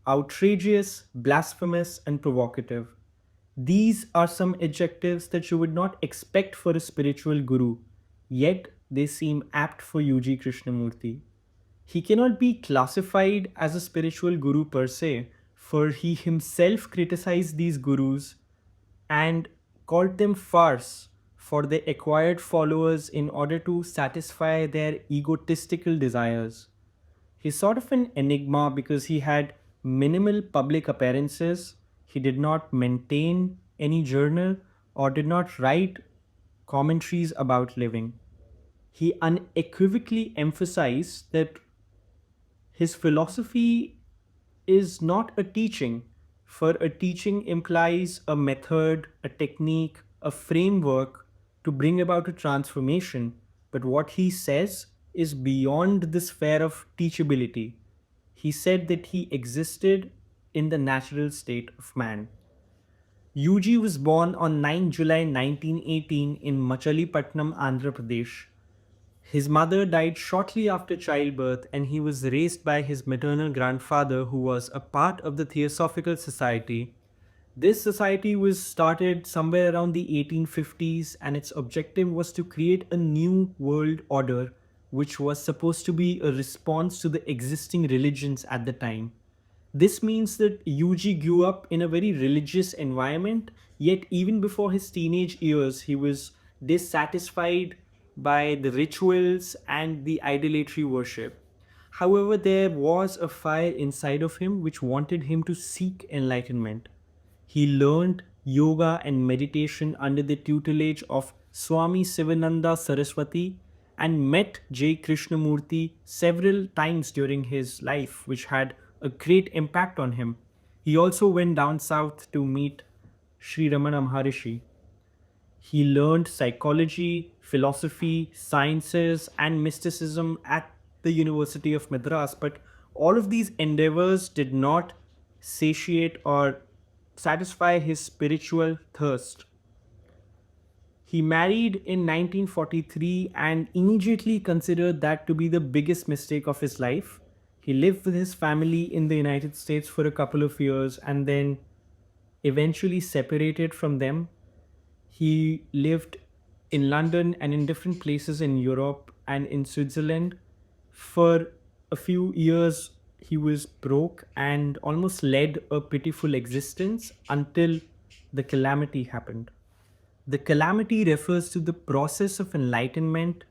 outrageous, blasphemous, and provocative. These are some adjectives that you would not expect for a spiritual guru, yet they seem apt for UG Krishnamurti. He cannot be classified as a spiritual guru per se, for he himself criticized these gurus and called them farce for their acquired followers in order to satisfy their egotistical desires. He's sort of an enigma because he had minimal public appearances, he did not maintain any journal, or did not write commentaries about living. He unequivocally emphasized that his philosophy is not a teaching, for a teaching implies a method, a technique, a framework to bring about a transformation. But what he says is beyond the sphere of teachability. He said that he existed in the natural state of man. UG was born on 9 July 1918 in Machilipatnam, Andhra Pradesh. His mother died shortly after childbirth, and he was raised by his maternal grandfather, who was a part of the Theosophical Society. This society was started somewhere around the 1850s, and its objective was to create a new world order, which was supposed to be a response to the existing religions at the time. This means that UG grew up in a very religious environment, yet, even before his teenage years, he was dissatisfied by the rituals and the idolatry worship. However, there was a fire inside of him which wanted him to seek enlightenment. He learned yoga and meditation under the tutelage of Swami Sivananda Saraswati and met J. Krishnamurti several times during his life, which had a great impact on him. He also went down south to meet Sri Ramana Maharishi. He learned psychology, philosophy, sciences, and mysticism at the University of Madras, but all of these endeavors did not satiate or satisfy his spiritual thirst. He married in 1943 and immediately considered that to be the biggest mistake of his life. He lived with his family in the United States for a couple of years and then eventually separated from them. He lived in London and in different places in Europe and in Switzerland. For a few years, he was broke and almost led a pitiful existence until the calamity happened. The calamity refers to the process of enlightenment,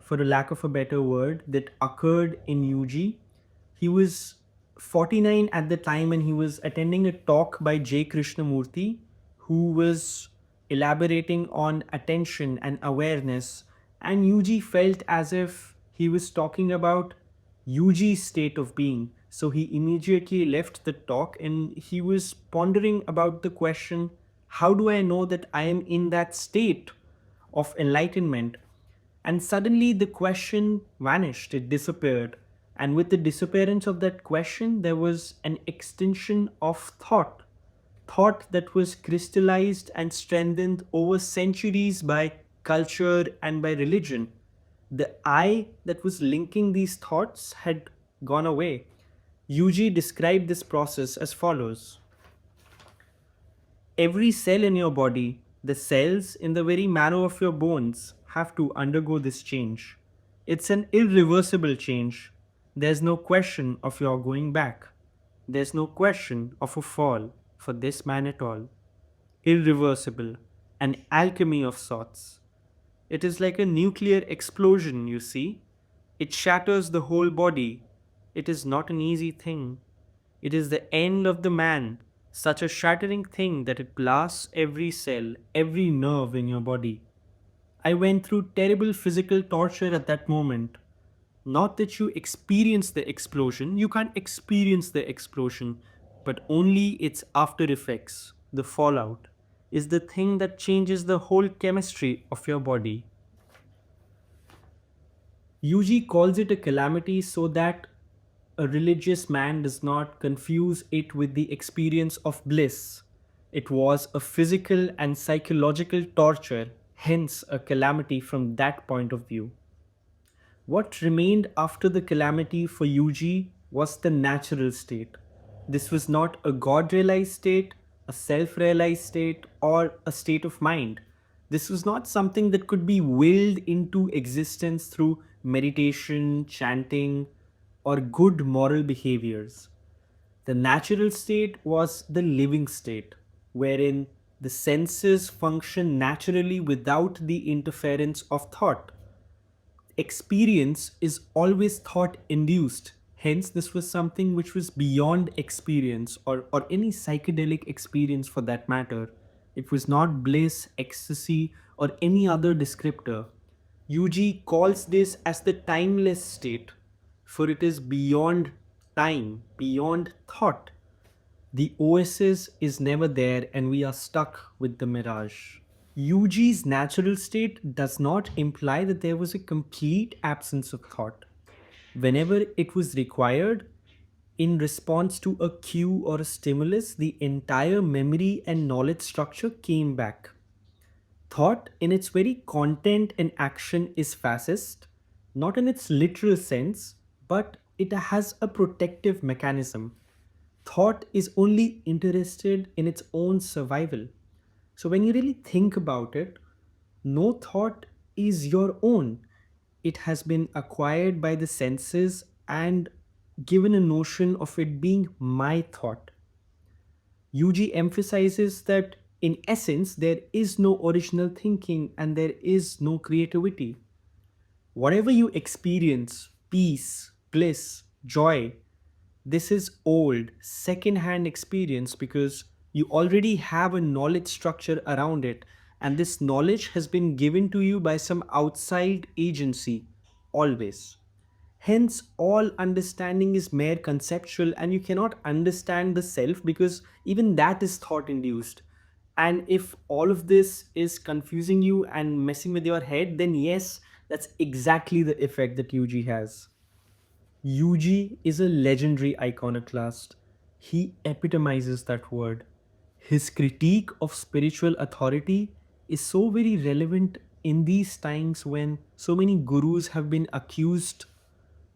for a lack of a better word, that occurred in UG. He was 49 at the time and he was attending a talk by J. Krishnamurti, who was elaborating on attention and awareness. And UG felt as if he was talking about UG's state of being. So he immediately left the talk and he was pondering about the question, how do I know that I am in that state of enlightenment? And suddenly the question vanished, it disappeared. And with the disappearance of that question, there was an extension of thought. Thought that was crystallized and strengthened over centuries by culture and by religion. The I that was linking these thoughts had gone away. UG described this process as follows. Every cell in your body, the cells in the very marrow of your bones, have to undergo this change. It's an irreversible change. There's no question of your going back. There's no question of a fall for this man at all. Irreversible, an alchemy of sorts. It is like a nuclear explosion, you see. It shatters the whole body. It is not an easy thing. It is the end of the man, such a shattering thing that it blasts every cell, every nerve in your body. I went through terrible physical torture at that moment. Not that you experience the explosion, you can't experience the explosion, but only its after effects, the fallout, is the thing that changes the whole chemistry of your body. UG calls it a calamity so that a religious man does not confuse it with the experience of bliss. It was a physical and psychological torture, hence a calamity from that point of view. What remained after the calamity for UG was the natural state. This was not a God realized state, a self realized state, or a state of mind. This was not something that could be willed into existence through meditation, chanting, or good moral behaviors. The natural state was the living state, wherein the senses function naturally without the interference of thought. Experience is always thought induced. Hence, this was something which was beyond experience, or any psychedelic experience for that matter. It was not bliss, ecstasy, or any other descriptor. UG calls this as the timeless state, for it is beyond time, beyond thought. The oasis is never there, and we are stuck with the mirage. UG's natural state does not imply that there was a complete absence of thought. Whenever it was required, in response to a cue or a stimulus, the entire memory and knowledge structure came back. Thought, in its very content and action, is fascist, not in its literal sense, but it has a protective mechanism. Thought is only interested in its own survival. So, when you really think about it, no thought is your own. It has been acquired by the senses and given a notion of it being my thought. UG emphasizes that in essence, there is no original thinking and there is no creativity. Whatever you experience, peace, bliss, joy, this is old, second hand experience because you already have a knowledge structure around it, and this knowledge has been given to you by some outside agency, always. Hence, all understanding is mere conceptual, and you cannot understand the self because even that is thought induced. And if all of this is confusing you and messing with your head, then yes, that's exactly the effect that UG has. UG is a legendary iconoclast. He epitomizes that word. His critique of spiritual authority is so very relevant in these times when so many gurus have been accused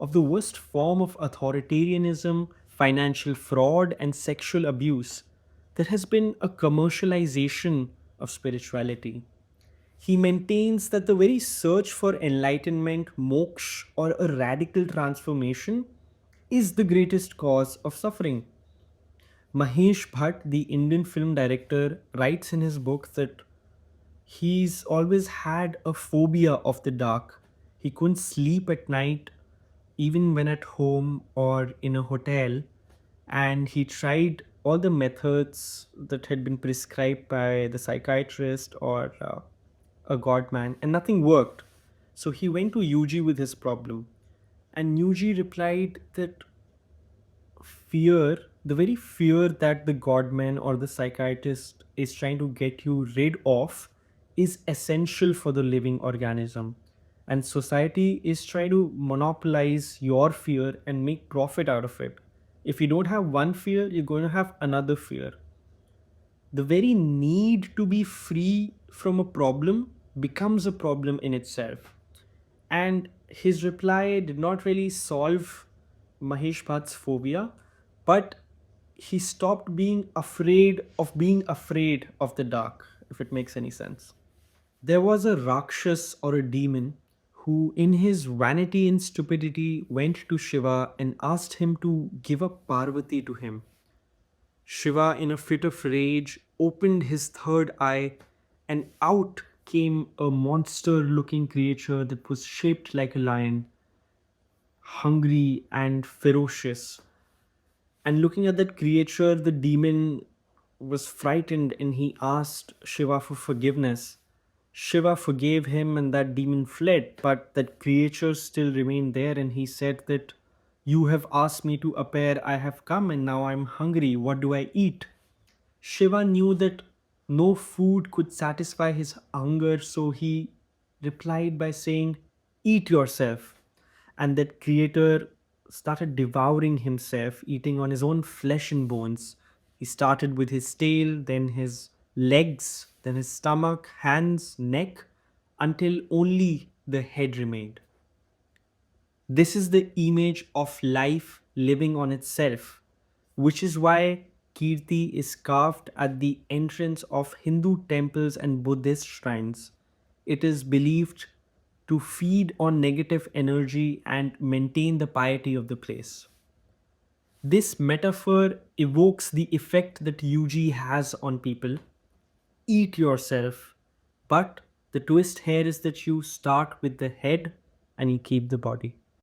of the worst form of authoritarianism, financial fraud, and sexual abuse. There has been a commercialization of spirituality. He maintains that the very search for enlightenment, moksha, or a radical transformation is the greatest cause of suffering. Mahesh Bhatt, the Indian film director, writes in his book that he's always had a phobia of the dark. He couldn't sleep at night, even when at home or in a hotel, and he tried all the methods that had been prescribed by the psychiatrist or a godman, and nothing worked. So he went to UG with his problem, and UG replied that fear, the very fear that the godman or the psychiatrist is trying to get you rid of, is essential for the living organism. And society is trying to monopolize your fear and make profit out of it. If you don't have one fear, you're going to have another fear. The very need to be free from a problem becomes a problem in itself. And his reply did not really solve Mahesh Bhatt's phobia, but he stopped being afraid of the dark, if it makes any sense. There was a Rakshas or a demon who, in his vanity and stupidity, went to Shiva and asked him to give up Parvati to him. Shiva, in a fit of rage, opened his third eye, and out came a monster looking creature that was shaped like a lion, hungry and ferocious. And looking at that creature, the demon was frightened and he asked Shiva for forgiveness. Shiva forgave him and that demon fled, but that creature still remained there and he said that you have asked me to appear, I have come and now I'm hungry. What do I eat? Shiva knew that no food could satisfy his hunger, so he replied by saying, eat yourself. And that creator started devouring himself, eating on his own flesh and bones. He started with his tail, then his legs, then his stomach, hands, neck, until only the head remained. This is the image of life living on itself. which is why Kirti is carved at the entrance of Hindu temples and Buddhist shrines. It is believed to feed on negative energy and maintain the piety of the place. This metaphor evokes the effect that UG has on people. Eat yourself, but the twist here is that you start with the head and you keep the body.